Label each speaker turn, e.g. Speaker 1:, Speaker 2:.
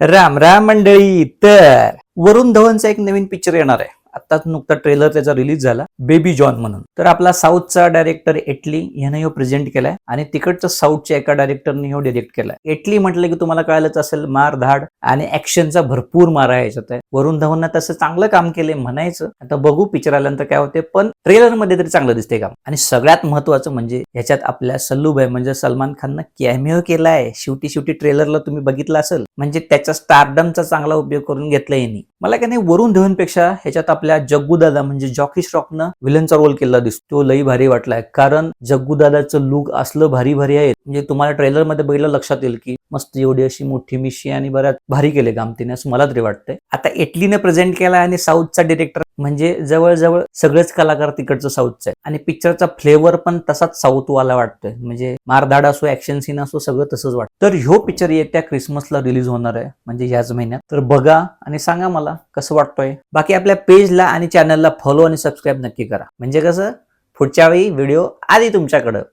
Speaker 1: राम राम मंडळी. तर वरुण धवनचा एक नवीन पिक्चर येणार आहे. आताच नुकता ट्रेलर त्याचा रिलीज झाला, बेबी जॉन म्हणून. तर आपला साऊथचा डायरेक्टर एटली याने ह्यो प्रेझेंट केलाय आणि तिकडच्या साऊथच्या एका डायरेक्टरने ह्यो डायरेक्ट केलाय. एटली म्हटलं की तुम्हाला कळालंच असेल, मार धाड आणि ऍक्शनचा भरपूर मारा याच्यात आहे. वरुण धवननं तसं चांगलं काम केलंय म्हणायचं. आता बघू पिक्चर आल्यानंतर काय होते, पण ट्रेलर मध्ये तरी चांगलं दिसते काम. आणि सगळ्यात महत्वाचं म्हणजे ह्याच्यात आपल्या सल्लूभाई म्हणजे सलमान खाननं कॅमिओ केलाय. शेवटी ट्रेलरला तुम्ही बघितलं असेल, म्हणजे त्याच्या स्टारडमचा चांगला उपयोग करून घेतला यांनी. मला काय नाही, वरुण धवनपेक्षा ह्याच्यात आपल्या जग्गू दादा म्हणजे जॉकी श्रॉफनं विलनचा रोल केला दिसतो. तो लई भारी वाटलाय, कारण जग्गू दादाचं लुक असलं भारी भारी आहे. म्हणजे तुम्हाला ट्रेलर मध्ये बघितलं लक्षात येईल की मस्त एवढी अशी मोठी मिशी आणि बऱ्याच भारी केले काम तिने, असं मला तरी वाटतंय. आता एटलीने प्रेझेंट केला आणि साऊथचा डिरेक्टर म्हणजे जवळजवळ सगळेच कलाकार तिकडचं साऊथचं आहे आणि पिक्चरचा फ्लेवर पण तसाच साऊथवाला वाटतोय. म्हणजे मारधाड असो, ऍक्शन सीन असो, सगळं तसंच वाटतं. तर ह्यो पिक्चर येत्या क्रिसमसला रिलीज होणार आहे, म्हणजे ह्याच महिन्यात. तर बघा आणि सांगा मला कसं वाटतोय. बाकी आपल्या पेजला आणि चॅनलला फॉलो आणि सबस्क्राईब नक्की करा, म्हणजे कसं पुढच्या वेळी व्हिडिओ आधी तुमच्याकडं.